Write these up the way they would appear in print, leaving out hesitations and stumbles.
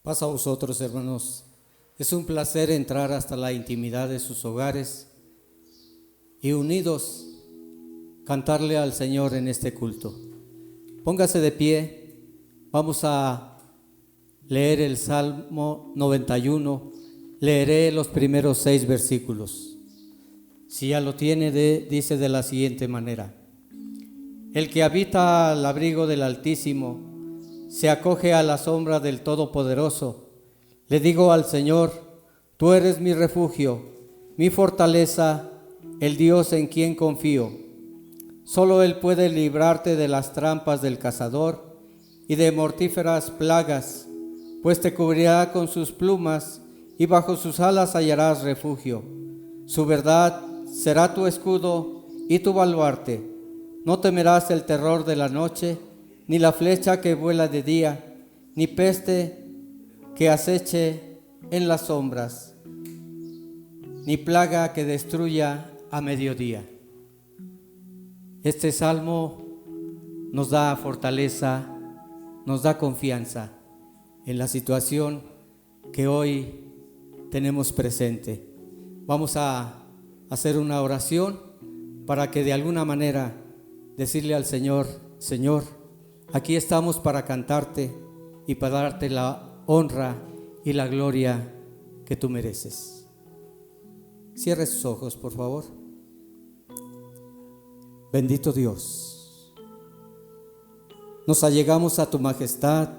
Paz a vosotros, hermanos. Es un placer entrar hasta la intimidad de sus hogares y unidos cantarle al Señor en este culto. Póngase de pie, vamos a leer el Salmo 91, leeré los primeros 6 versículos. Si ya lo tiene, dice de la siguiente manera: El que habita al abrigo del Altísimo se acoge a la sombra del Todopoderoso. Le digo al Señor: tú eres mi refugio, mi fortaleza, el Dios en quien confío. Solo Él puede librarte de las trampas del cazador y de mortíferas plagas, pues te cubrirá con sus plumas y bajo sus alas hallarás refugio. Su verdad será tu escudo y tu baluarte. No temerás el terror de la noche, ni la flecha que vuela de día, ni peste que aceche en las sombras, ni plaga que destruya a mediodía. Este salmo nos da fortaleza, nos da confianza en la situación que hoy tenemos presente. Vamos a hacer una oración para que de alguna manera decirle al Señor: Señor, aquí estamos para cantarte y para darte la honra y la gloria que tú mereces. Cierre sus ojos, por favor. Bendito Dios, nos allegamos a tu majestad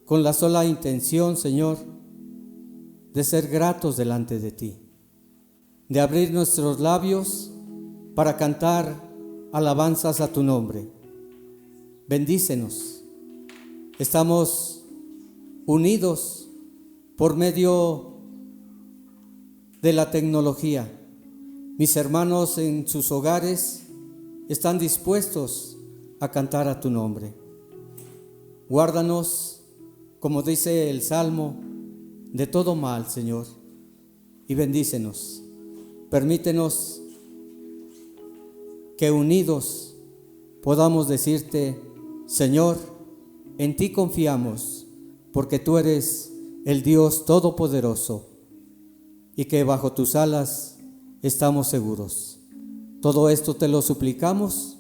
con la sola intención, Señor, de ser gratos delante de ti, de abrir nuestros labios para cantar alabanzas a tu nombre. Bendícenos. Estamos unidos por medio de la tecnología. Mis hermanos en sus hogares están dispuestos a cantar a tu nombre. Guárdanos, como dice el Salmo, de todo mal, Señor, y bendícenos. Permítenos que unidos podamos decirte: Señor, en ti confiamos, porque tú eres el Dios Todopoderoso, y que bajo tus alas estamos seguros. Todo esto te lo suplicamos,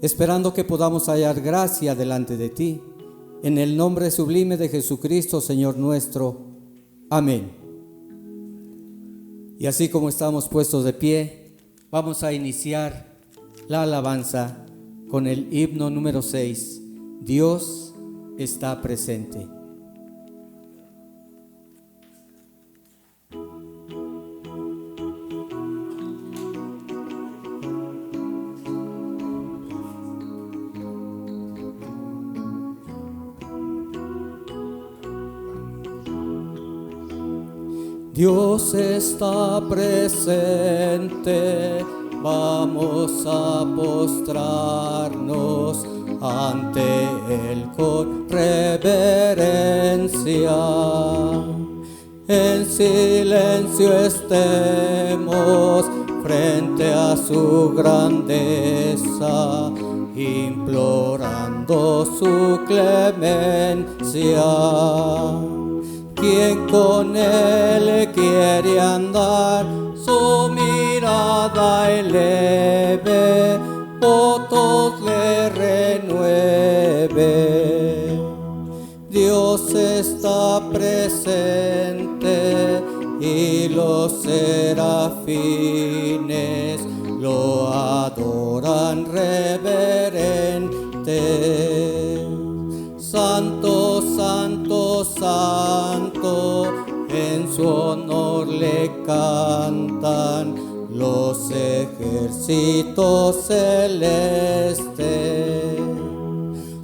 esperando que podamos hallar gracia delante de ti, en el nombre sublime de Jesucristo, Señor nuestro. Amén. Y así como estamos puestos de pie, vamos a iniciar la alabanza con el himno número 6, Dios está presente. Dios está presente, vamos a postrarnos ante Él con reverencia. En silencio estemos frente a su grandeza, implorando su clemencia. Quien con Él quiere andar, su mirada eleve, votos le renueve. Dios está presente y los serafines lo adoran reverente. Santo, santo, santo, en su honor le cantan los ejércitos celestes.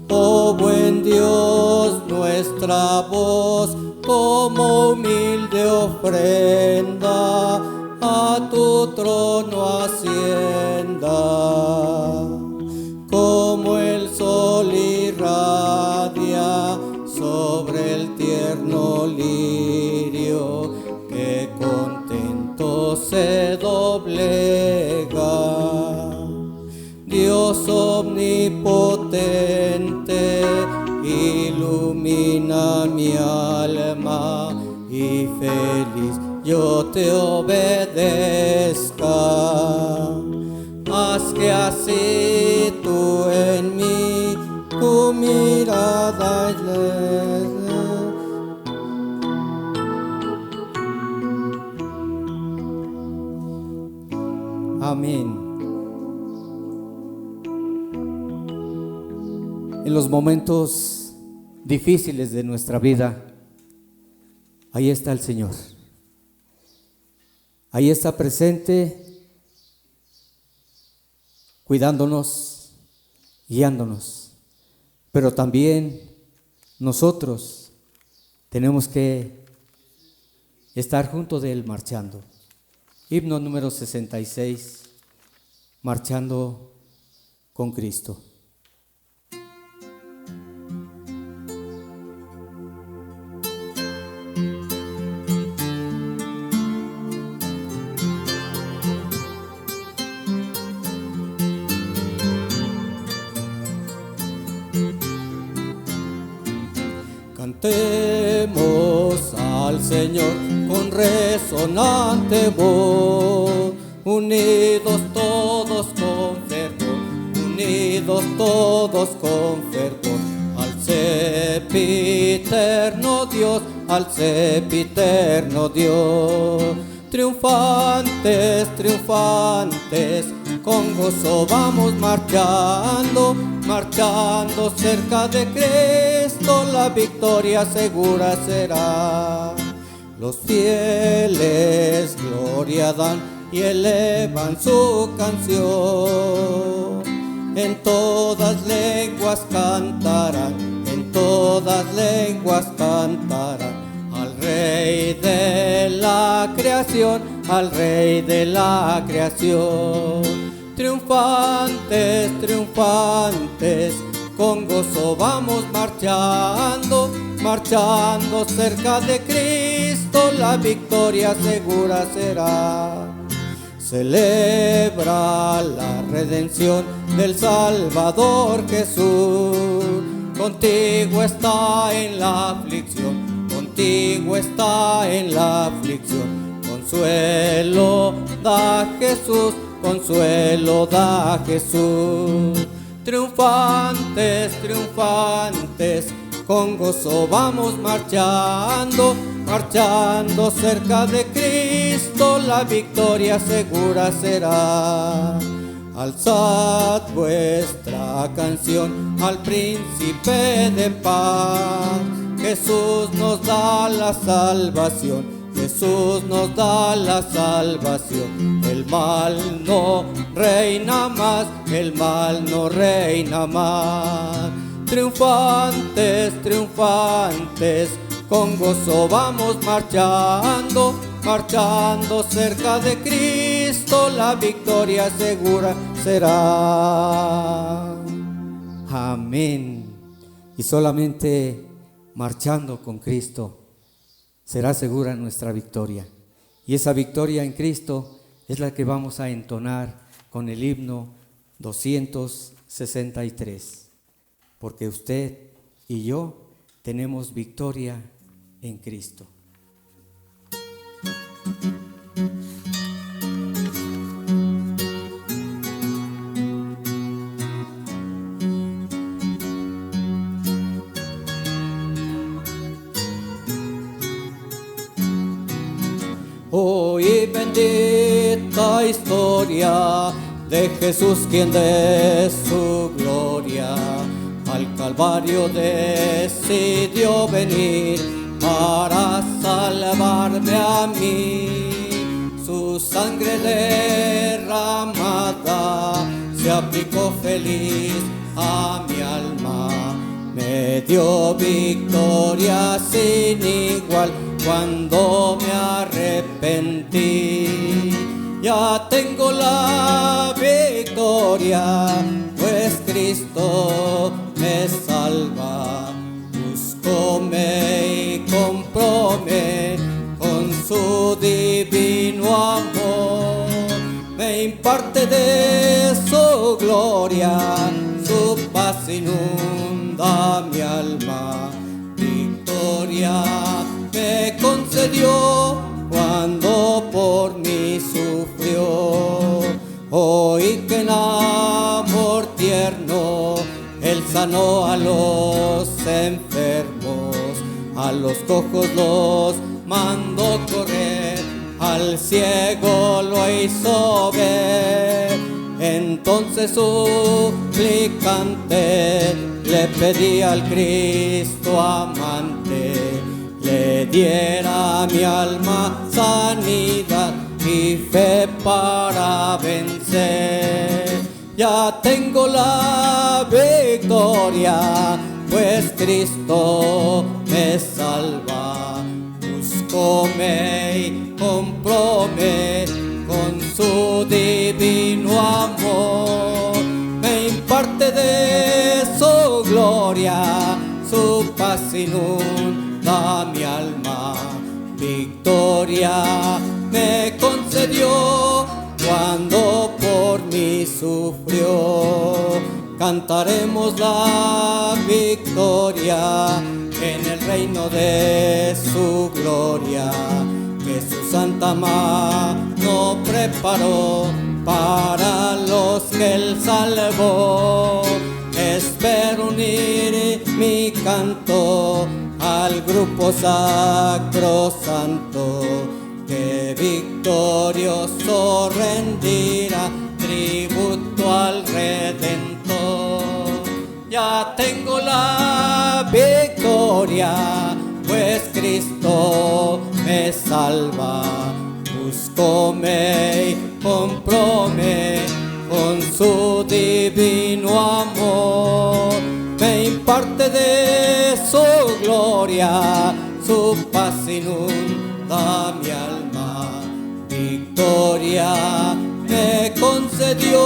Oh buen Dios, nuestra voz como humilde ofrenda a tu trono ascienda. Como el sol irradia sobre el tierno lirio, que contento se doblega. Dios omnipotente, ilumina mi alma feliz yo te obedezca. Haz que así tú en mí tu mirada Amén. En los momentos difíciles de nuestra vida, ahí está el Señor. Ahí está presente, cuidándonos, guiándonos. Pero también nosotros tenemos que estar junto de Él marchando. Himno número 66, marchando con Cristo. Cantemos al Señor con resonante voz, unidos todos con fervor, unidos todos con fervor, al sempiterno Dios, al sempiterno Dios. Triunfantes, triunfantes, con gozo vamos marchando, marchando cerca de Cristo, la victoria segura será. Los fieles gloria dan y elevan su canción. En todas lenguas cantarán, en todas lenguas cantarán al Rey de la creación, al Rey de la creación. Triunfantes, triunfantes, con gozo vamos marchando, marchando cerca de Cristo, la victoria segura será. Celebra la redención del Salvador Jesús, contigo está en la aflicción, contigo está en la aflicción. Consuelo da Jesús, consuelo da Jesús. Triunfantes, triunfantes, con gozo vamos marchando, marchando cerca de Cristo, la victoria segura será. Alzad vuestra canción al príncipe de paz. Jesús nos da la salvación, Jesús nos da la salvación. El mal no reina más, el mal no reina más. Triunfantes, triunfantes, con gozo vamos marchando, marchando cerca de Cristo, la victoria segura será. Amén. Y solamente marchando con Cristo será segura nuestra victoria. Y esa victoria en Cristo es la que vamos a entonar con el himno 263. Porque usted y yo tenemos victoria en Cristo. Hoy bendita historia de Jesús, quien de su gloria al Calvario decidió venir para salvarme a mí. Su sangre derramada se aplicó feliz a mi alma, me dio victoria sin igual cuando me arrepentí. Ya tengo la victoria, pues Cristo me salva. Búscome y compróme con su divino amor. Me imparte de su gloria, su paz inunda mi alma. Victoria me concede concedió cuando por mí sufrió. Oí que en amor tierno Él sanó a los enfermos, a los cojos los mandó correr, al ciego lo hizo ver. Entonces suplicante le pedí al Cristo amante, le diera mi alma sanidad y fe para vencer. Ya tengo la victoria, pues Cristo me salva. Búscome y compróme con su divino amor. Me imparte de su gloria, su paz inunda mi alma. Victoria me concedió cuando por mí sufrió. Cantaremos la victoria en el reino de su gloria, que su santa mano preparó para los que Él salvó. Espero unir mi canto al grupo sacrosanto, que victorioso rendirá tributo al Redentor. Ya tengo la victoria, pues Cristo me salva. Búscome y compróme con su divino amor. Me imparte de su gloria, su paz inunda mi alma. Victoria me concedió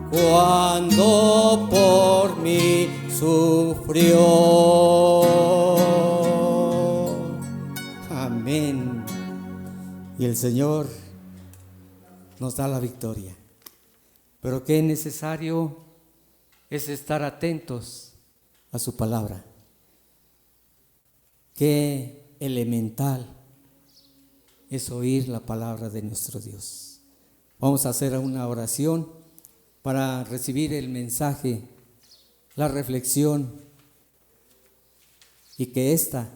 cuando por mí sufrió. Amén. Y el Señor nos da la victoria. Pero qué necesario es estar atentos a su palabra. Qué elemental es oír la palabra de nuestro Dios. Vamos a hacer una oración para recibir el mensaje, la reflexión, y que esta,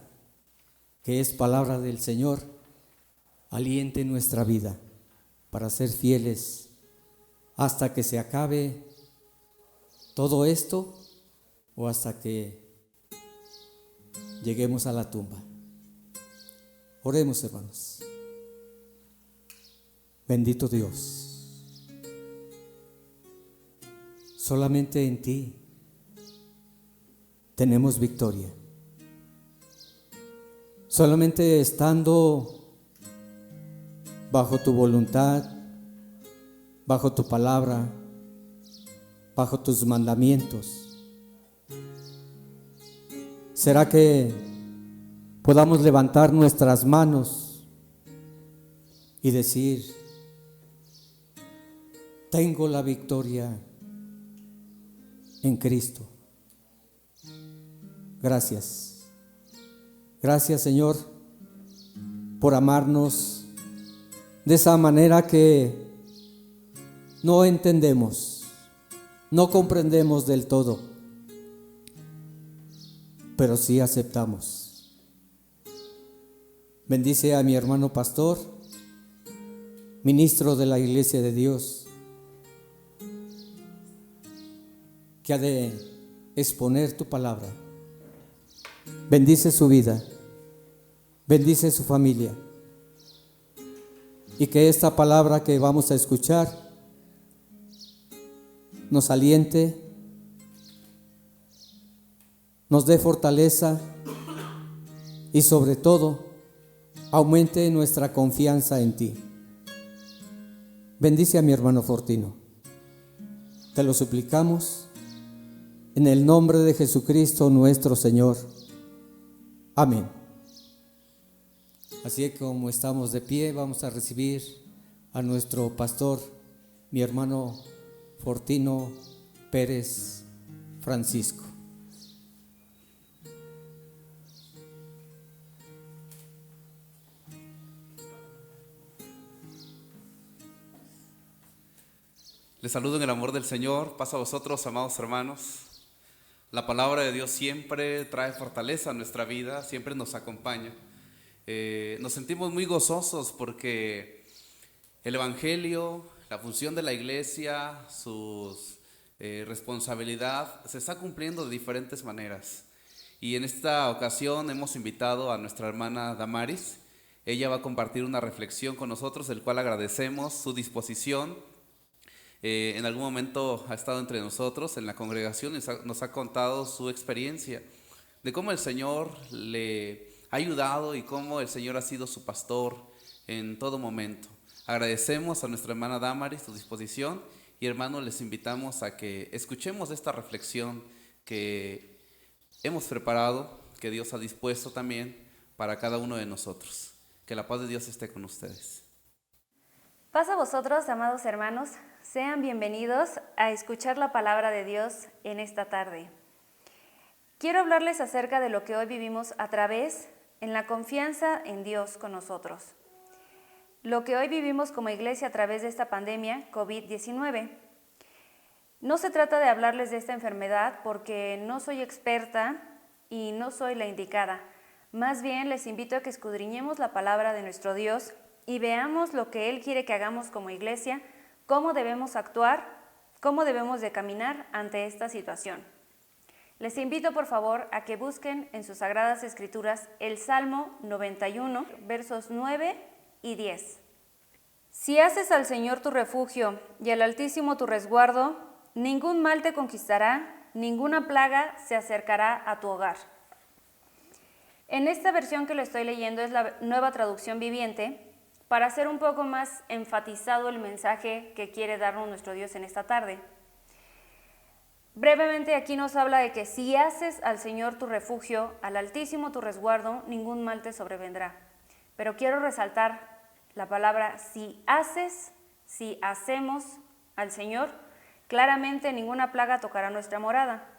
que es palabra del Señor, aliente nuestra vida para ser fieles hasta que se acabe todo esto o hasta que lleguemos a la tumba. Oremos, hermanos. Bendito Dios, solamente en ti tenemos victoria. Solamente estando bajo tu voluntad, bajo tu palabra, bajo tus mandamientos, será que podamos levantar nuestras manos y decir: tengo la victoria en Cristo. Gracias. Gracias, Señor, por amarnos de esa manera que no entendemos, no comprendemos del todo, pero sí aceptamos. Bendice a mi hermano pastor, ministro de la Iglesia de Dios, que ha de exponer tu palabra. Bendice su vida, bendice su familia, y que esta palabra que vamos a escuchar nos aliente, nos dé fortaleza y sobre todo aumente nuestra confianza en ti. Bendice a mi hermano Fortino. Te lo suplicamos en el nombre de Jesucristo nuestro Señor. Amén. Así que como estamos de pie, vamos a recibir a nuestro pastor, mi hermano Fortino Pérez Francisco. Les saludo en el amor del Señor. Paz a vosotros, amados hermanos. La palabra de Dios siempre trae fortaleza a nuestra vida, siempre nos acompaña. Nos sentimos muy gozosos porque el Evangelio, la función de la iglesia, su responsabilidad se está cumpliendo de diferentes maneras. Y en esta ocasión hemos invitado a nuestra hermana Damaris. Ella va a compartir una reflexión con nosotros, del cual agradecemos su disposición. En algún momento ha estado entre nosotros en la congregación y nos ha contado su experiencia de cómo el Señor le ha ayudado y cómo el Señor ha sido su pastor en todo momento. Agradecemos a nuestra hermana Damaris su disposición y, hermanos, les invitamos a que escuchemos esta reflexión que hemos preparado, que Dios ha dispuesto también para cada uno de nosotros. Que la paz de Dios esté con ustedes. Paz a vosotros, amados hermanos. Sean bienvenidos a escuchar la palabra de Dios en esta tarde. Quiero hablarles acerca de lo que hoy vivimos a través en la confianza en Dios con nosotros. Lo que hoy vivimos como iglesia a través de esta pandemia COVID-19. No se trata de hablarles de esta enfermedad porque no soy experta y no soy la indicada. Más bien les invito a que escudriñemos la palabra de nuestro Dios y veamos lo que Él quiere que hagamos como iglesia, cómo debemos actuar, cómo debemos de caminar ante esta situación. Les invito por favor a que busquen en sus Sagradas Escrituras el Salmo 91, versos 9 y 10. Si haces al Señor tu refugio y al Altísimo tu resguardo, ningún mal te conquistará, ninguna plaga se acercará a tu hogar. En esta versión que lo estoy leyendo es la Nueva Traducción Viviente, para hacer un poco más enfatizado el mensaje que quiere darnos nuestro Dios en esta tarde. Brevemente aquí nos habla de que si haces al Señor tu refugio, al Altísimo tu resguardo, ningún mal te sobrevendrá. Pero quiero resaltar la palabra si haces, si hacemos al Señor, claramente ninguna plaga tocará nuestra morada.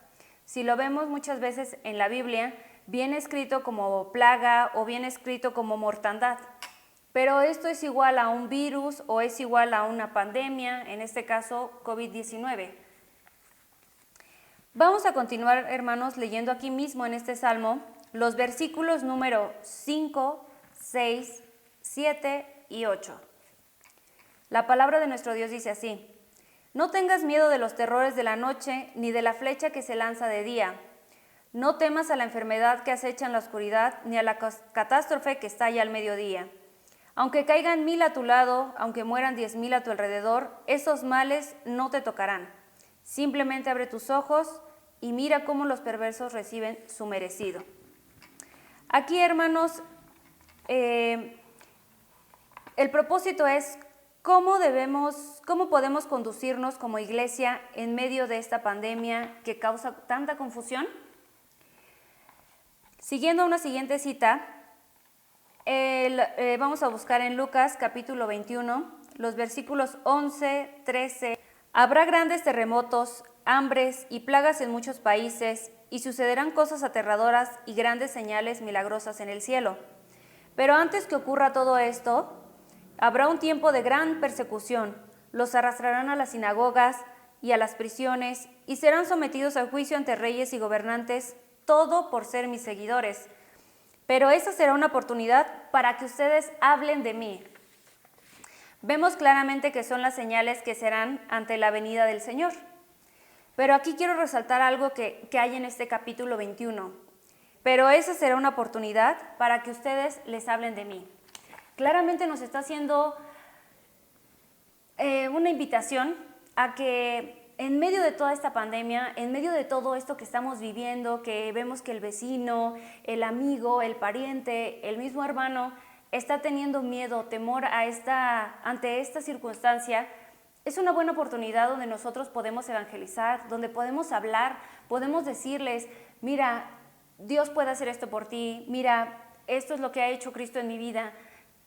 Si lo vemos muchas veces en la Biblia, viene escrito como plaga o viene escrito como mortandad. Pero esto es igual a un virus o es igual a una pandemia, en este caso COVID-19. Vamos a continuar, hermanos, leyendo aquí mismo en este salmo los versículos número 5, 6, 7 y 8. La palabra de nuestro Dios dice así: No tengas miedo de los terrores de la noche, ni de la flecha que se lanza de día. No temas a la enfermedad que acecha en la oscuridad, ni a la catástrofe que estalla al mediodía. Aunque caigan 1000 a tu lado, aunque mueran 10,000 a tu alrededor, esos males no te tocarán. Simplemente abre tus ojos y mira cómo los perversos reciben su merecido. Aquí, hermanos, el propósito es cómo podemos conducirnos como iglesia en medio de esta pandemia que causa tanta confusión. Siguiendo una siguiente cita, vamos a buscar en Lucas capítulo 21, los versículos 11, 13. Habrá grandes terremotos, hambres y plagas en muchos países, y sucederán cosas aterradoras y grandes señales milagrosas en el cielo. Pero antes que ocurra todo esto, habrá un tiempo de gran persecución. Los arrastrarán a las sinagogas y a las prisiones, y serán sometidos a juicio ante reyes y gobernantes, todo por ser mis seguidores. Pero esa será una oportunidad para que ustedes hablen de mí. Vemos claramente que son las señales que serán ante la venida del Señor. Pero aquí quiero resaltar algo que hay en este capítulo 21. Pero esa será una oportunidad para que ustedes les hablen de mí. Claramente nos está haciendo una invitación a que en medio de toda esta pandemia, en medio de todo esto que estamos viviendo, que vemos que el vecino, el amigo, el pariente, el mismo hermano está teniendo miedo, temor ante esta circunstancia, es una buena oportunidad donde nosotros podemos evangelizar, donde podemos hablar, podemos decirles: mira, Dios puede hacer esto por ti, mira, esto es lo que ha hecho Cristo en mi vida.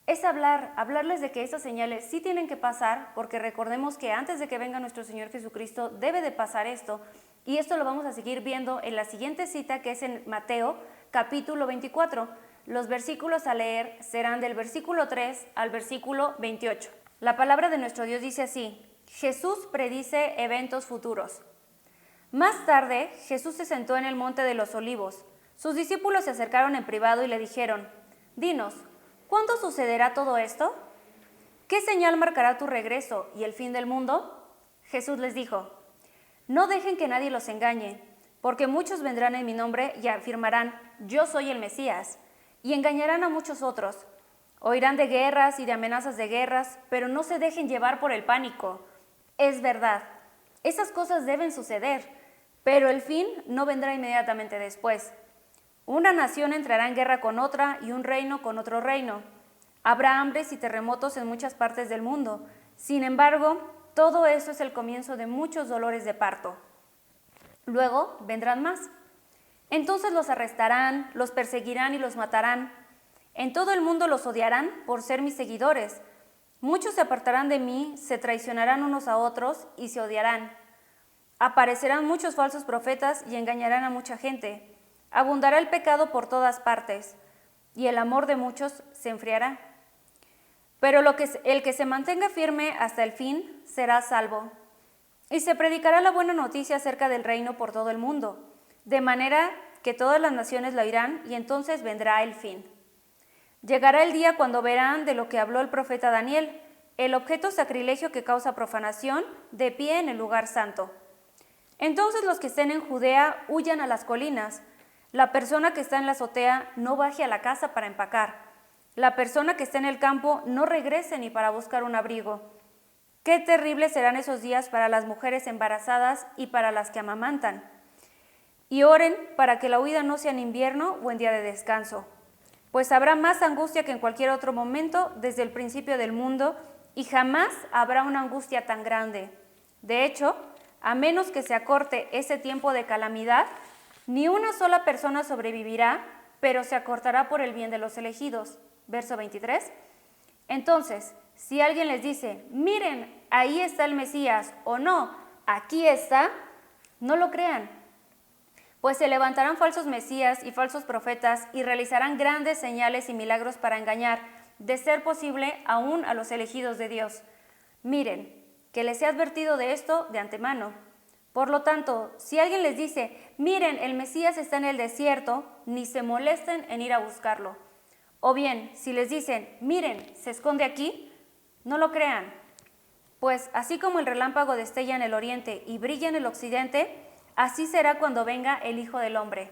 Es hablarles de que esas señales sí tienen que pasar, porque recordemos que antes de que venga nuestro Señor Jesucristo debe de pasar esto, y esto lo vamos a seguir viendo en la siguiente cita, que es en Mateo capítulo 24. Los versículos a leer serán del versículo 3 al versículo 28. La palabra de nuestro Dios dice así: Jesús predice eventos futuros. Más tarde, Jesús se sentó en el monte de los Olivos. Sus discípulos se acercaron en privado y le dijeron: «Dinos, ¿cuándo sucederá todo esto? ¿Qué señal marcará tu regreso y el fin del mundo?» Jesús les dijo: «No dejen que nadie los engañe, porque muchos vendrán en mi nombre y afirmarán: yo soy el Mesías, y engañarán a muchos otros. Oirán de guerras y de amenazas de guerras, pero no se dejen llevar por el pánico. Es verdad, esas cosas deben suceder, pero el fin no vendrá inmediatamente después. Una nación entrará en guerra con otra y un reino con otro reino. Habrá hambres y terremotos en muchas partes del mundo. Sin embargo, todo eso es el comienzo de muchos dolores de parto. Luego vendrán más. Entonces los arrestarán, los perseguirán y los matarán. En todo el mundo los odiarán por ser mis seguidores. Muchos se apartarán de mí, se traicionarán unos a otros y se odiarán. Aparecerán muchos falsos profetas y engañarán a mucha gente. Abundará el pecado por todas partes, y el amor de muchos se enfriará. Pero el que se mantenga firme hasta el fin será salvo. Y se predicará la buena noticia acerca del reino por todo el mundo, de manera que todas las naciones lo oirán, y entonces vendrá el fin. Llegará el día cuando verán de lo que habló el profeta Daniel, el objeto sacrilegio que causa profanación, de pie en el lugar santo. Entonces los que estén en Judea huyan a las colinas. La persona que está en la azotea no baje a la casa para empacar. La persona que está en el campo no regrese ni para buscar un abrigo. Qué terribles serán esos días para las mujeres embarazadas y para las que amamantan. Y oren para que la huida no sea en invierno o en día de descanso, pues habrá más angustia que en cualquier otro momento desde el principio del mundo, y jamás habrá una angustia tan grande. De hecho, a menos que se acorte ese tiempo de calamidad, ni una sola persona sobrevivirá, pero se acortará por el bien de los elegidos. Verso 23. Entonces, si alguien les dice: miren, ahí está el Mesías, o no, aquí está, no lo crean. Pues se levantarán falsos mesías y falsos profetas y realizarán grandes señales y milagros para engañar, de ser posible, aún a los elegidos de Dios. Miren, que les he advertido de esto de antemano. Por lo tanto, si alguien les dice: miren, el Mesías está en el desierto, ni se molesten en ir a buscarlo. O bien, si les dicen: miren, se esconde aquí, no lo crean. Pues así como el relámpago destella en el oriente y brilla en el occidente, así será cuando venga el Hijo del Hombre.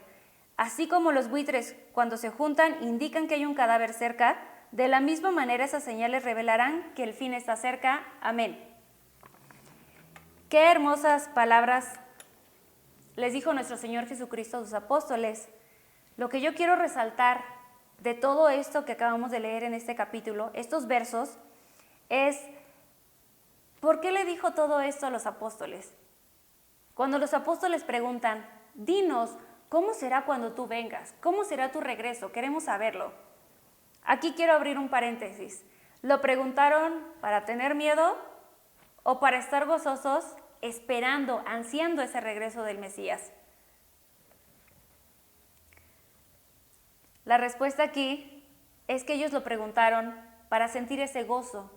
Así como los buitres, cuando se juntan, indican que hay un cadáver cerca, de la misma manera esas señales revelarán que el fin está cerca. Amén. Qué hermosas palabras les dijo nuestro Señor Jesucristo a sus apóstoles. Lo que yo quiero resaltar de todo esto que acabamos de leer en este capítulo, estos versos, es ¿por qué le dijo todo esto a los apóstoles? Cuando los apóstoles preguntan: dinos, ¿cómo será cuando tú vengas? ¿Cómo será tu regreso? Queremos saberlo. Aquí quiero abrir un paréntesis. ¿Lo preguntaron para tener miedo o para estar gozosos, esperando, ansiando ese regreso del Mesías? La respuesta aquí es que ellos lo preguntaron para sentir ese gozo,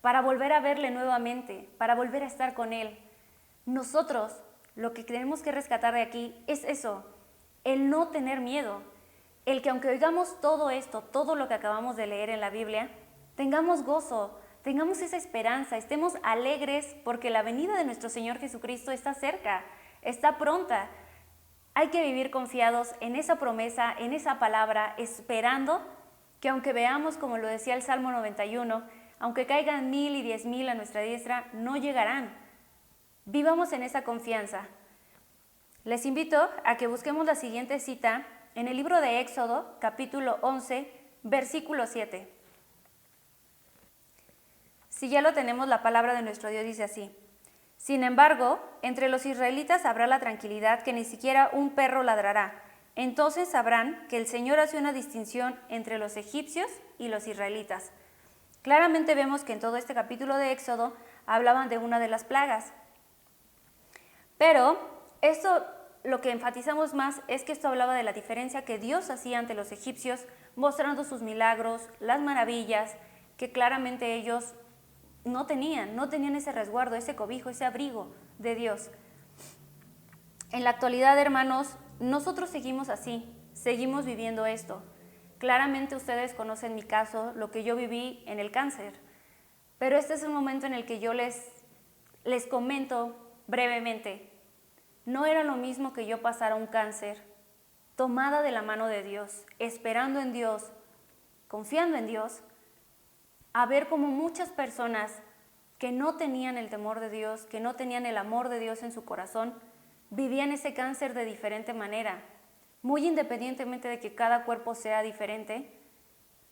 para volver a verle nuevamente, para volver a estar con Él. Nosotros lo que tenemos que rescatar de aquí es eso, el no tener miedo, el que aunque oigamos todo esto, todo lo que acabamos de leer en la Biblia, tengamos gozo, tengamos esa esperanza, estemos alegres porque la venida de nuestro Señor Jesucristo está cerca, está pronta. Hay que vivir confiados en esa promesa, en esa palabra, esperando que aunque veamos, como lo decía el Salmo 91, aunque caigan 1000 y 10,000 a nuestra diestra, no llegarán. Vivamos en esa confianza. Les invito a que busquemos la siguiente cita en el libro de Éxodo, capítulo 11, versículo 7. Si ya lo tenemos, la palabra de nuestro Dios dice así: sin embargo, entre los israelitas habrá la tranquilidad que ni siquiera un perro ladrará. Entonces sabrán que el Señor hace una distinción entre los egipcios y los israelitas. Claramente vemos que en todo este capítulo de Éxodo hablaban de una de las plagas. Pero esto, lo que enfatizamos más es que esto hablaba de la diferencia que Dios hacía ante los egipcios, mostrando sus milagros, las maravillas, que claramente ellos no tenían ese resguardo, ese cobijo, ese abrigo de Dios. En la actualidad, hermanos, nosotros seguimos así, seguimos viviendo esto. Claramente ustedes conocen mi caso, lo que yo viví en el cáncer, pero este es un momento en el que yo les comento brevemente. No era lo mismo que yo pasara un cáncer tomada de la mano de Dios, esperando en Dios, confiando en Dios, a ver cómo muchas personas que no tenían el temor de Dios, que no tenían el amor de Dios en su corazón, vivían ese cáncer de diferente manera. Muy independientemente de que cada cuerpo sea diferente,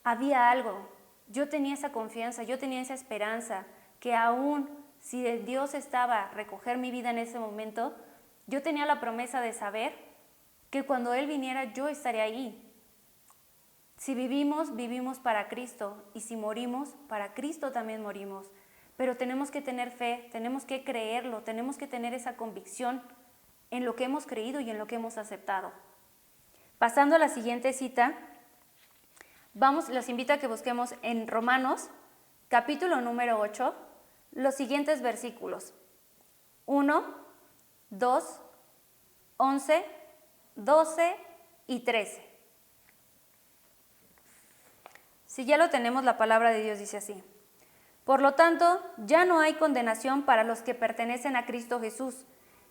había algo. Yo tenía esa confianza, yo tenía esa esperanza, que aún si Dios estaba a recoger mi vida en ese momento, yo tenía la promesa de saber que cuando Él viniera yo estaría ahí. Si vivimos, vivimos para Cristo, y si morimos, para Cristo también morimos. Pero tenemos que tener fe, tenemos que creerlo, tenemos que tener esa convicción en lo que hemos creído y en lo que hemos aceptado. Pasando a la siguiente cita, los invito a que busquemos en Romanos, capítulo número 8, los siguientes versículos: 1, 2, 11, 12 y 13. Si ya lo tenemos, la palabra de Dios dice así: por lo tanto, ya no hay condenación para los que pertenecen a Cristo Jesús,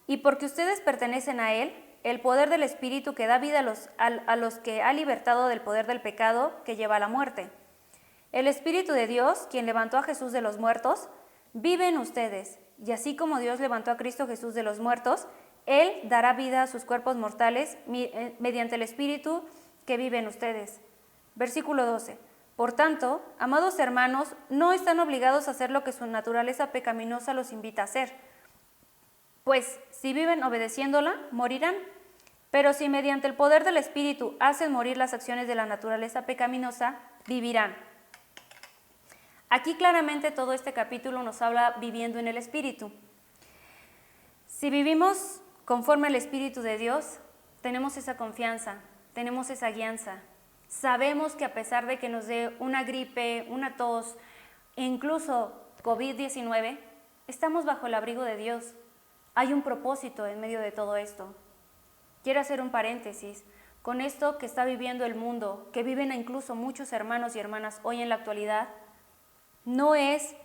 y porque ustedes pertenecen a Él, el poder del Espíritu que da vida a los que ha libertado del poder del pecado que lleva a la muerte. El Espíritu de Dios, quien levantó a Jesús de los muertos, vive en ustedes, y así como Dios levantó a Cristo Jesús de los muertos, Él dará vida a sus cuerpos mortales mediante el Espíritu que vive en ustedes. Versículo 12. Por tanto, amados hermanos, no están obligados a hacer lo que su naturaleza pecaminosa los invita a hacer, pues si viven obedeciéndola, morirán. Pero si mediante el poder del Espíritu hacen morir las acciones de la naturaleza pecaminosa, vivirán. Aquí claramente todo este capítulo nos habla viviendo en el Espíritu. Si vivimos conforme al Espíritu de Dios, tenemos esa confianza, tenemos esa guianza. Sabemos que a pesar de que nos dé una gripe, una tos, incluso COVID-19, estamos bajo el abrigo de Dios. Hay un propósito en medio de todo esto. Quiero hacer un paréntesis. Con esto que está viviendo el mundo, que viven incluso muchos hermanos y hermanas hoy en la actualidad, no es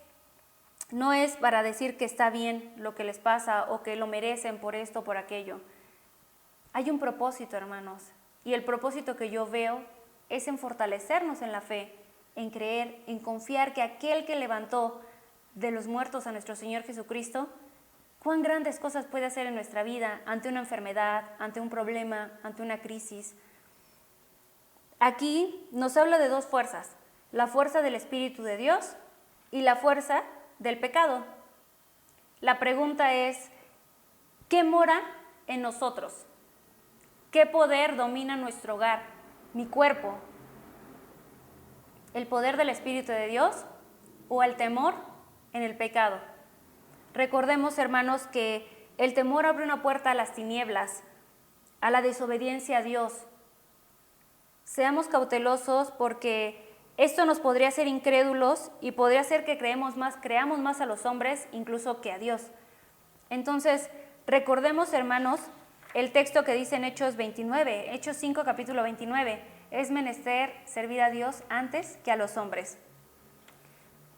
para decir que está bien lo que les pasa o que lo merecen por esto o por aquello. Hay un propósito, hermanos, y el propósito que yo veo es en fortalecernos en la fe, en creer, en confiar que aquel que levantó de los muertos a nuestro Señor Jesucristo, cuán grandes cosas puede hacer en nuestra vida ante una enfermedad, ante un problema, ante una crisis. Aquí nos habla de dos fuerzas: la fuerza del Espíritu de Dios y la fuerza del pecado. La pregunta es, ¿qué mora en nosotros? ¿Qué poder domina nuestro hogar, mi cuerpo? ¿El poder del Espíritu de Dios o el temor en el pecado? Recordemos, hermanos, que el temor abre una puerta a las tinieblas, a la desobediencia a Dios. Seamos cautelosos porque esto nos podría hacer incrédulos y podría hacer que creamos más a los hombres incluso que a Dios. Entonces, recordemos, hermanos, el texto que dice en Hechos 29, Hechos 5, capítulo 29, es menester servir a Dios antes que a los hombres.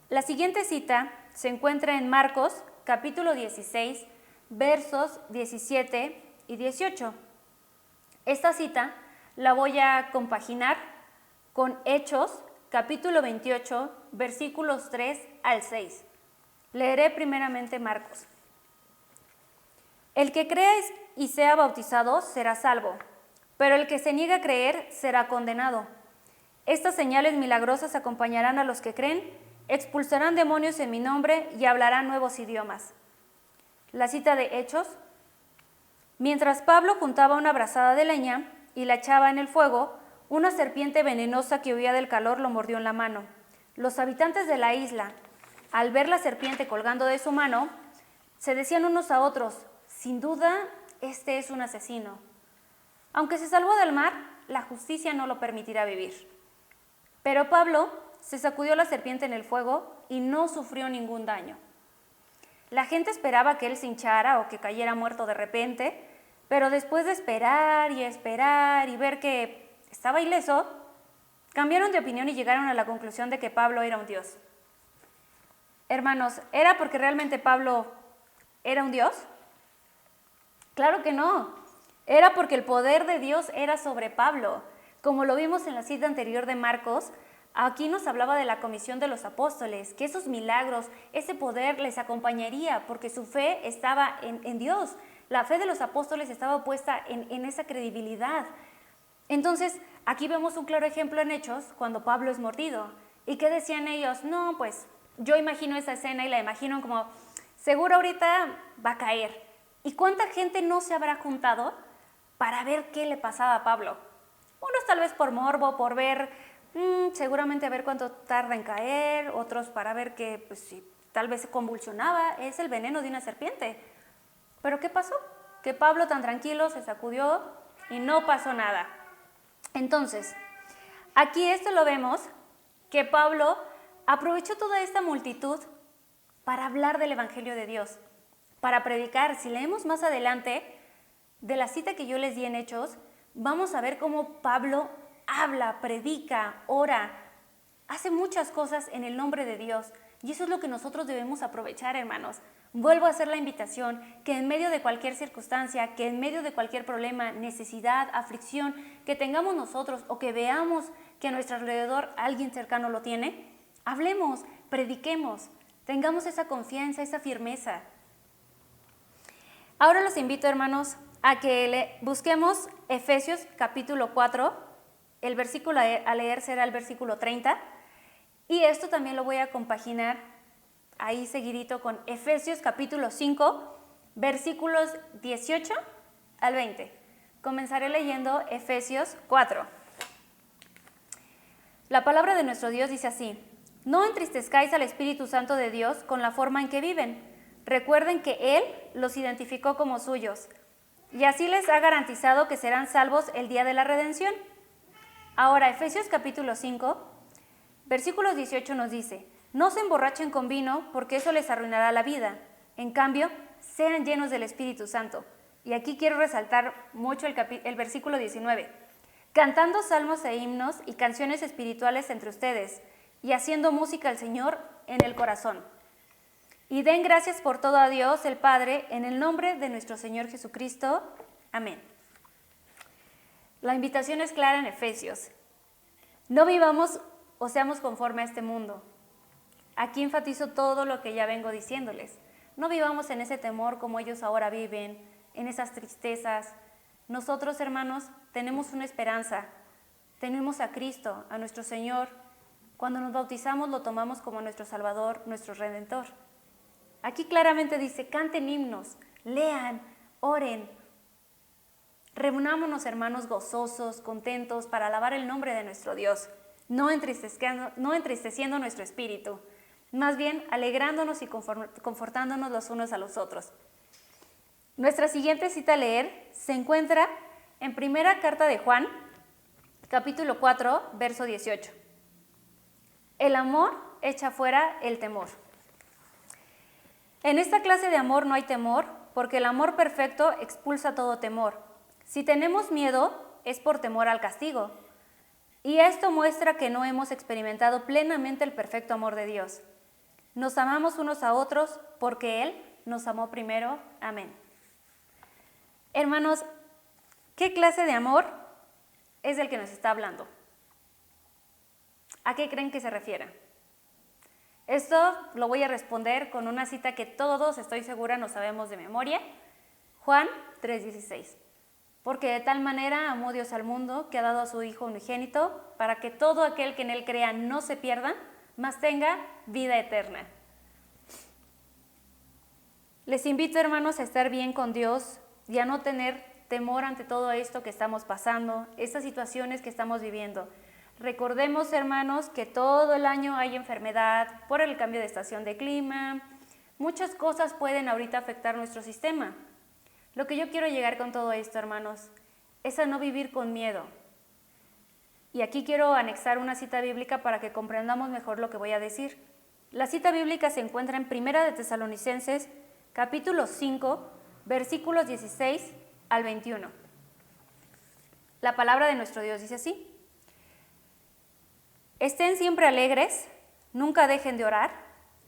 La siguiente cita se encuentra en Marcos, capítulo 16, versos 17 y 18. Esta cita la voy a compaginar con Hechos, capítulo 28, versículos 3 al 6. Leeré primeramente Marcos. El que crea y sea bautizado será salvo, pero el que se niegue a creer será condenado. Estas señales milagrosas acompañarán a los que creen, expulsarán demonios en mi nombre y hablarán nuevos idiomas. La cita de Hechos. Mientras Pablo juntaba una brazada de leña y la echaba en el fuego, una serpiente venenosa que huía del calor lo mordió en la mano. Los habitantes de la isla, al ver la serpiente colgando de su mano, se decían unos a otros: sin duda, este es un asesino. Aunque se salvó del mar, la justicia no lo permitirá vivir. Pero Pablo se sacudió la serpiente en el fuego y no sufrió ningún daño. La gente esperaba que él se hinchara o que cayera muerto de repente, pero después de esperar y ver que estaba ileso, cambiaron de opinión y llegaron a la conclusión de que Pablo era un dios. Hermanos, ¿era porque realmente Pablo era un dios? Claro que no. Era porque el poder de Dios era sobre Pablo. Como lo vimos en la cita anterior de Marcos, aquí nos hablaba de la comisión de los apóstoles, que esos milagros, ese poder les acompañaría porque su fe estaba en Dios. La fe de los apóstoles estaba puesta en esa credibilidad. Entonces, aquí vemos un claro ejemplo en Hechos, cuando Pablo es mordido. ¿Y qué decían ellos? No, pues yo imagino esa escena y la imagino como, seguro ahorita va a caer. ¿Y cuánta gente no se habrá juntado para ver qué le pasaba a Pablo? Unos tal vez por morbo, por ver, seguramente a ver cuánto tarda en caer, otros para ver que pues, si tal vez se convulsionaba, es el veneno de una serpiente. ¿Pero qué pasó? Que Pablo tan tranquilo se sacudió y no pasó nada. Entonces, aquí esto lo vemos, que Pablo aprovechó toda esta multitud para hablar del Evangelio de Dios, para predicar. Si leemos más adelante de la cita que yo les di en Hechos, vamos a ver cómo Pablo habla, predica, ora, hace muchas cosas en el nombre de Dios. Y eso es lo que nosotros debemos aprovechar, hermanos. Vuelvo a hacer la invitación, que en medio de cualquier circunstancia, que en medio de cualquier problema, necesidad, aflicción que tengamos nosotros o que veamos que a nuestro alrededor alguien cercano lo tiene, hablemos, prediquemos, tengamos esa confianza, esa firmeza. Ahora los invito, hermanos, a que busquemos Efesios capítulo 4, el versículo a leer será el versículo 30, y esto también lo voy a compaginar ahí seguidito con Efesios capítulo 5, versículos 18 al 20. Comenzaré leyendo Efesios 4. La palabra de nuestro Dios dice así: no entristezcáis al Espíritu Santo de Dios con la forma en que viven. Recuerden que Él los identificó como suyos, y así les ha garantizado que serán salvos el día de la redención. Ahora, Efesios capítulo 5, versículos 18 nos dice: no se emborrachen con vino, porque eso les arruinará la vida. En cambio, sean llenos del Espíritu Santo. Y aquí quiero resaltar mucho el versículo 19. Cantando salmos e himnos y canciones espirituales entre ustedes, y haciendo música al Señor en el corazón. Y den gracias por todo a Dios el Padre, en el nombre de nuestro Señor Jesucristo. Amén. La invitación es clara en Efesios. No vivamos o seamos conforme a este mundo. Aquí enfatizo todo lo que ya vengo diciéndoles. No vivamos en ese temor como ellos ahora viven, en esas tristezas. Nosotros, hermanos, tenemos una esperanza. Tenemos a Cristo, a nuestro Señor. Cuando nos bautizamos lo tomamos como nuestro Salvador, nuestro Redentor. Aquí claramente dice: canten himnos, lean, oren. Reunámonos, hermanos, gozosos, contentos para alabar el nombre de nuestro Dios, no entristeciendo nuestro espíritu, más bien alegrándonos y confortándonos los unos a los otros. Nuestra siguiente cita a leer se encuentra en primera carta de Juan, capítulo 4, verso 18. El amor echa fuera el temor. En esta clase de amor no hay temor, porque el amor perfecto expulsa todo temor. Si tenemos miedo, es por temor al castigo. Y esto muestra que no hemos experimentado plenamente el perfecto amor de Dios. Nos amamos unos a otros porque Él nos amó primero. Amén. Hermanos, ¿qué clase de amor es el que nos está hablando? ¿A qué creen que se refiere? Esto lo voy a responder con una cita que todos, estoy segura, nos sabemos de memoria. Juan 3:16. Porque de tal manera amó Dios al mundo, que ha dado a su Hijo unigénito, para que todo aquel que en Él crea no se pierda, mas tenga vida eterna. Les invito, hermanos, a estar bien con Dios y a no tener temor ante todo esto que estamos pasando, estas situaciones que estamos viviendo. Recordemos, hermanos, que todo el año hay enfermedad por el cambio de estación de clima. Muchas cosas pueden ahorita afectar nuestro sistema. Lo que yo quiero llegar con todo esto, hermanos, es a no vivir con miedo. Y aquí quiero anexar una cita bíblica para que comprendamos mejor lo que voy a decir. La cita bíblica se encuentra en Primera de Tesalonicenses, capítulo 5, versículos 16 al 21. La palabra de nuestro Dios dice así: estén siempre alegres, nunca dejen de orar,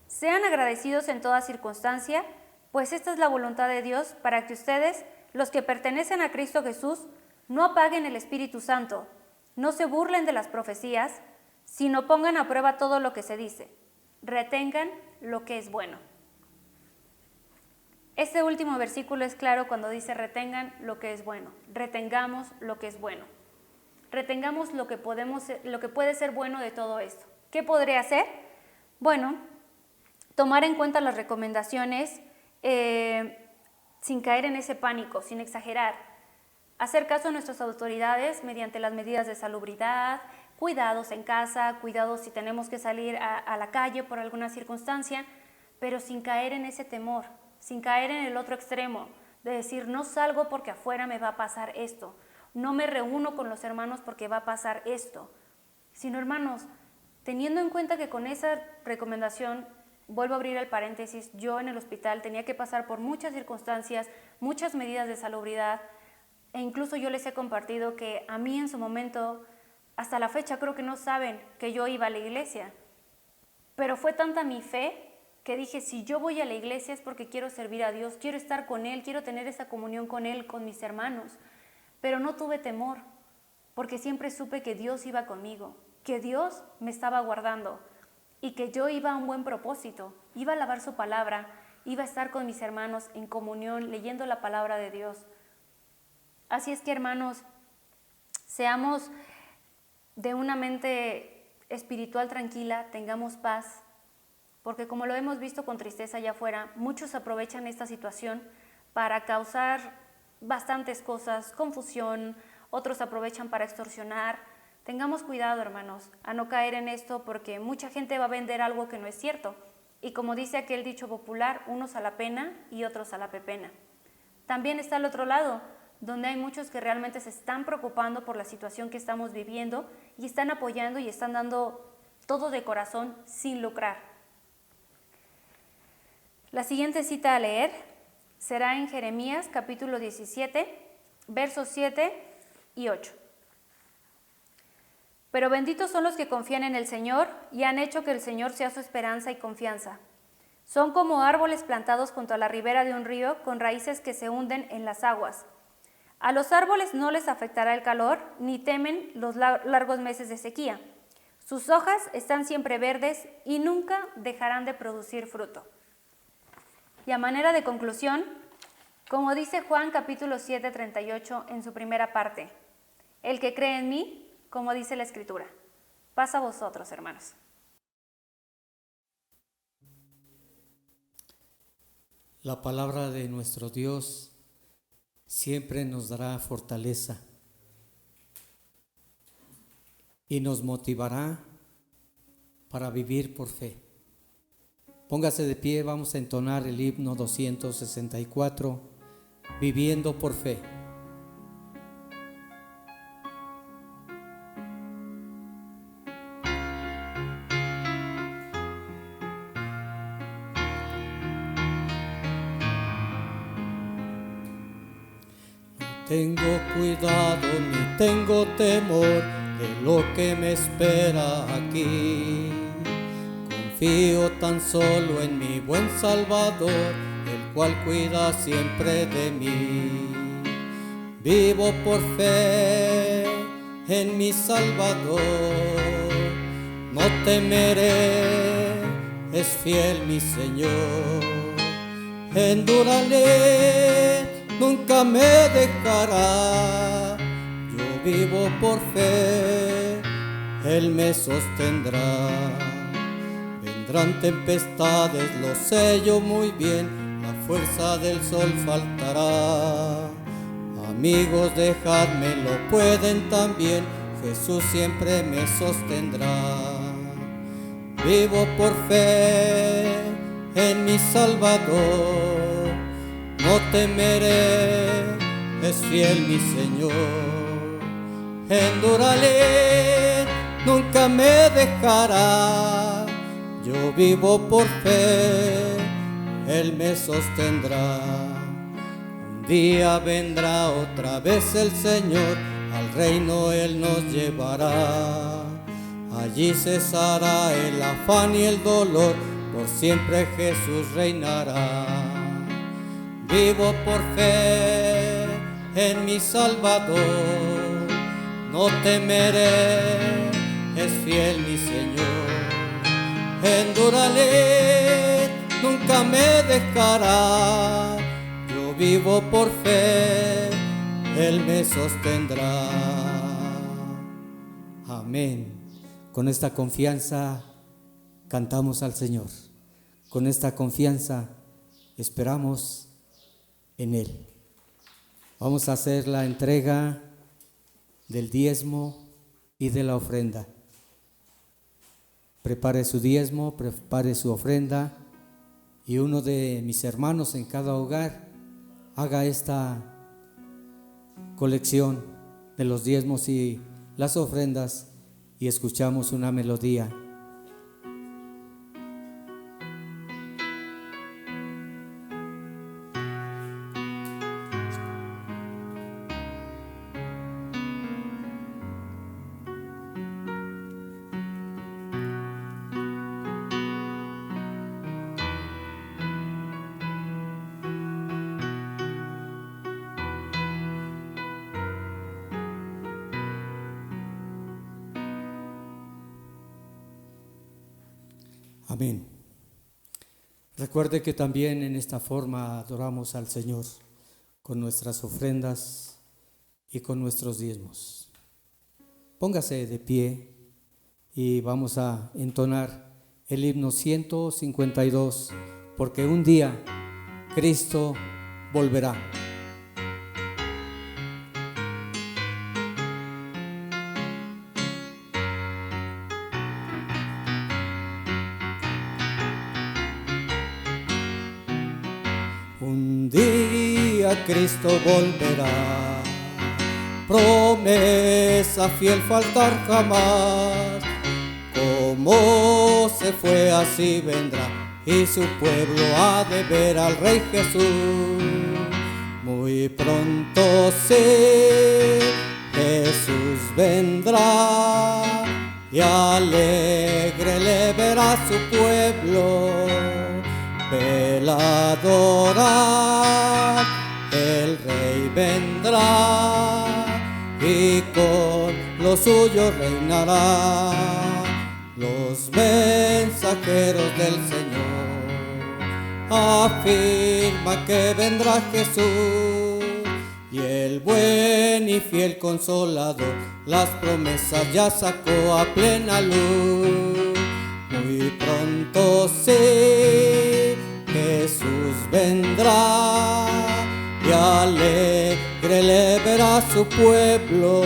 sean agradecidos en toda circunstancia, pues esta es la voluntad de Dios para que ustedes, los que pertenecen a Cristo Jesús, no apaguen el Espíritu Santo, no se burlen de las profecías, sino pongan a prueba todo lo que se dice, retengan lo que es bueno. Este último versículo es claro cuando dice retengan lo que es bueno, retengamos lo que es bueno. Retengamos lo que puede ser bueno de todo esto. ¿Qué podría hacer? Bueno, tomar en cuenta las recomendaciones sin caer en ese pánico, sin exagerar. Hacer caso a nuestras autoridades mediante las medidas de salubridad, cuidados en casa, cuidados si tenemos que salir a la calle por alguna circunstancia, pero sin caer en ese temor, sin caer en el otro extremo, de decir no salgo porque afuera me va a pasar esto. No me reúno con los hermanos porque va a pasar esto. Sino, hermanos, teniendo en cuenta que con esa recomendación, vuelvo a abrir el paréntesis, yo en el hospital tenía que pasar por muchas circunstancias, muchas medidas de salubridad, e incluso yo les he compartido que a mí en su momento, hasta la fecha creo que no saben que yo iba a la iglesia. Pero fue tanta mi fe que dije, si yo voy a la iglesia es porque quiero servir a Dios, quiero estar con Él, quiero tener esa comunión con Él, con mis hermanos. Pero no tuve temor, porque siempre supe que Dios iba conmigo, que Dios me estaba guardando y que yo iba a un buen propósito, iba a alabar su palabra, iba a estar con mis hermanos en comunión, leyendo la palabra de Dios. Así es que, hermanos, seamos de una mente espiritual tranquila, tengamos paz, porque como lo hemos visto con tristeza allá afuera, muchos aprovechan esta situación para causar bastantes cosas, confusión, otros aprovechan para extorsionar. Tengamos cuidado, hermanos, a no caer en esto porque mucha gente va a vender algo que no es cierto. Y como dice aquel dicho popular, unos a la pena y otros a la pepena. También está el otro lado, donde hay muchos que realmente se están preocupando por la situación que estamos viviendo y están apoyando y están dando todo de corazón sin lucrar. La siguiente cita a leer será en Jeremías capítulo 17, versos 7 y 8. Pero benditos son los que confían en el Señor y han hecho que el Señor sea su esperanza y confianza. Son como árboles plantados junto a la ribera de un río con raíces que se hunden en las aguas. A los árboles no les afectará el calor, ni temen los largos meses de sequía. Sus hojas están siempre verdes y nunca dejarán de producir fruto. Y a manera de conclusión, como dice Juan capítulo 7, 38 en su primera parte, el que cree en mí, como dice la Escritura. Paz a vosotros, hermanos. La palabra de nuestro Dios siempre nos dará fortaleza y nos motivará para vivir por fe. Póngase de pie, vamos a entonar el himno 264, Viviendo por Fe. No tengo cuidado ni tengo temor de lo que me espera aquí. Confío tan solo en mi buen Salvador, el cual cuida siempre de mí. Vivo por fe en mi Salvador, no temeré, es fiel mi Señor. Enduraré, nunca me dejará. Yo vivo por fe, Él me sostendrá. Vendrán tempestades, lo sé yo muy bien, la fuerza del sol faltará. Amigos, dejadme, lo pueden también, Jesús siempre me sostendrá. Vivo por fe en mi Salvador, no temeré, es fiel mi Señor. enduraré, nunca me dejará. Yo vivo por fe, Él me sostendrá. Un día vendrá otra vez el Señor, al reino Él nos llevará. Allí cesará el afán y el dolor, por siempre Jesús reinará. Vivo por fe en mi Salvador, no temeré, es fiel mi Señor. Enduraré, nunca me dejará. Yo vivo por fe, Él me sostendrá. Amén. Con esta confianza cantamos al Señor. Con esta confianza esperamos en Él. Vamos a hacer la entrega del diezmo y de la ofrenda. Prepare su diezmo, prepare su ofrenda, y uno de mis hermanos en cada hogar haga esta colección de los diezmos y las ofrendas, y escuchamos una melodía. Amén. Recuerde que también en esta forma adoramos al Señor con nuestras ofrendas y con nuestros diezmos. Póngase de pie y vamos a entonar el himno 152, porque un día Cristo volverá. Un día Cristo volverá, promesa fiel faltar jamás. Como se fue así vendrá, y su pueblo ha de ver al Rey Jesús. Muy pronto sí, Jesús vendrá, y alegre le verá su pueblo. Vela adorar, el Rey vendrá, y con los suyos reinará. Los mensajeros del Señor afirman que vendrá Jesús, y el buen y fiel Consolador las promesas ya sacó a plena luz. Muy pronto sí, Jesús vendrá, y alegre le verá su pueblo.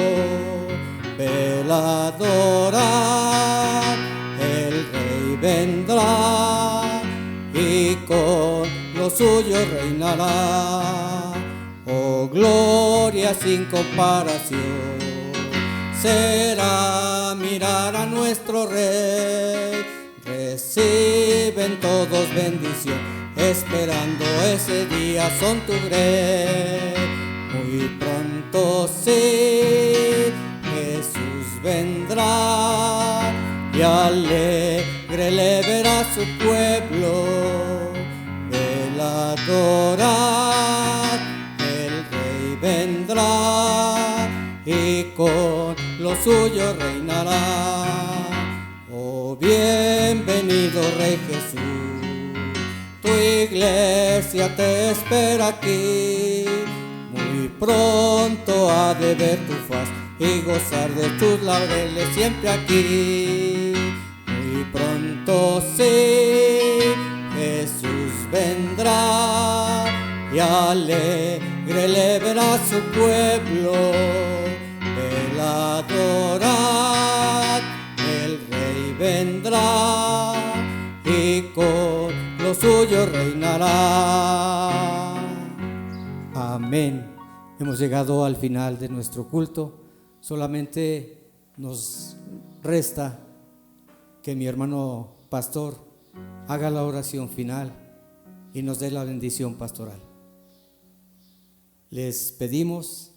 Vela adorar, el Rey vendrá, y con los suyos reinará. Oh, gloria sin comparación será mirar a nuestro Rey. Reciben todos bendición, esperando ese día son tu grey. Muy pronto sí, Jesús vendrá, y alegre le verá su pueblo. Vela adorar, el Rey vendrá, y con los suyos reinará. Oh, bienvenido Rey Jesús, tu iglesia te espera aquí. Muy pronto ha de ver tu faz y gozar de tus laureles siempre aquí. Muy pronto sí, Jesús vendrá, y alegre le verá su pueblo. Vela adorar, el Rey vendrá, y con los suyos reinará. Amén. Hemos llegado al final de nuestro culto. Solamente nos resta que mi hermano pastor haga la oración final y nos dé la bendición pastoral. Les pedimos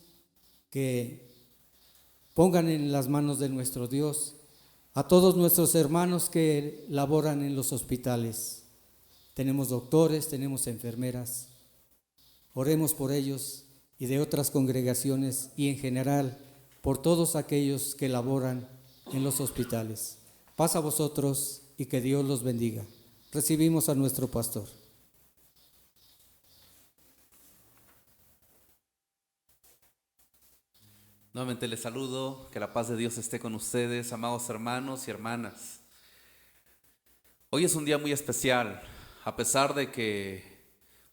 que pongan en las manos de nuestro Dios a todos nuestros hermanos que laboran en los hospitales. Tenemos doctores, tenemos enfermeras. Oremos por ellos y de otras congregaciones y en general por todos aquellos que laboran en los hospitales. Paz a vosotros y que Dios los bendiga. Recibimos a nuestro pastor. Nuevamente les saludo, que la paz de Dios esté con ustedes, amados hermanos y hermanas. Hoy es un día muy especial, a pesar de que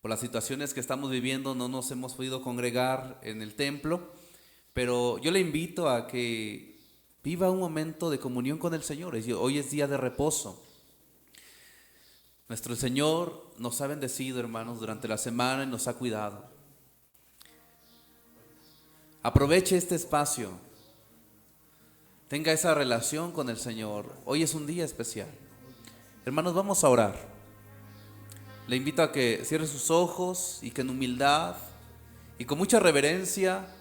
por las situaciones que estamos viviendo no nos hemos podido congregar en el templo, pero yo le invito a que viva un momento de comunión con el Señor. Hoy es día de reposo. Nuestro Señor nos ha bendecido, hermanos, durante la semana y nos ha cuidado. Aproveche este espacio, tenga esa relación con el Señor. Hoy es un día especial. Hermanos, vamos a orar. Le invito a que cierre sus ojos y que en humildad y con mucha reverencia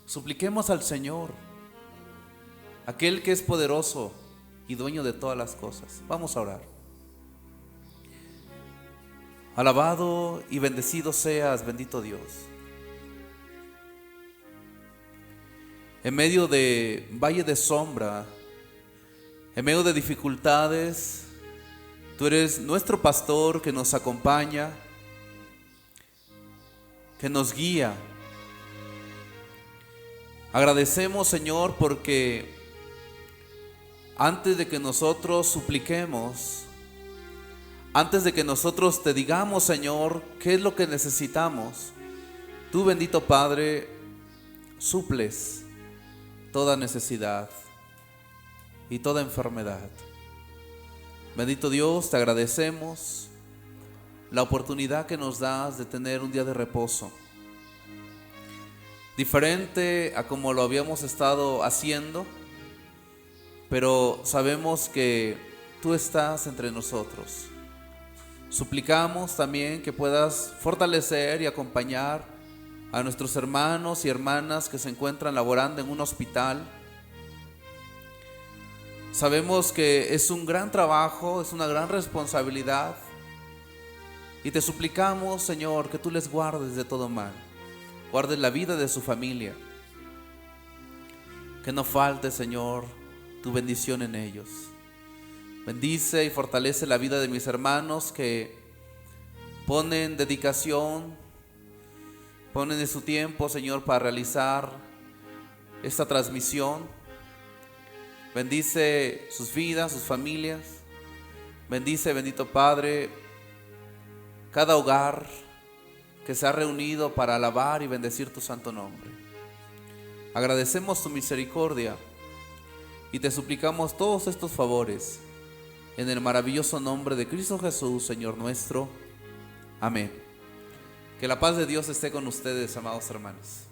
supliquemos al Señor, aquel que es poderoso y dueño de todas las cosas. Vamos a orar. Alabado y bendecido seas, bendito Dios. En medio de valle de sombra, en medio de dificultades, tú eres nuestro pastor que nos acompaña, que nos guía. Agradecemos, Señor, porque antes de que nosotros supliquemos, antes de que nosotros te digamos, Señor, qué es lo que necesitamos, tú, bendito Padre, suples toda necesidad y toda enfermedad. Bendito Dios, te agradecemos la oportunidad que nos das de tener un día de reposo, diferente a como lo habíamos estado haciendo, pero sabemos que tú estás entre nosotros. Suplicamos también que puedas fortalecer y acompañar a nuestros hermanos y hermanas que se encuentran laborando en un hospital. Sabemos que es un gran trabajo, es una gran responsabilidad, y te suplicamos, Señor, que tú les guardes de todo mal, guardes la vida de su familia, que no falte, Señor, tu bendición en ellos. Bendice y fortalece la vida de mis hermanos que ponen dedicación, ponen de su tiempo, Señor, para realizar esta transmisión. Bendice sus vidas, sus familias. Bendice, bendito Padre, cada hogar que se ha reunido para alabar y bendecir tu santo nombre. Agradecemos tu misericordia y te suplicamos todos estos favores en el maravilloso nombre de Cristo Jesús, Señor nuestro. Amén. Que la paz de Dios esté con ustedes, amados hermanos.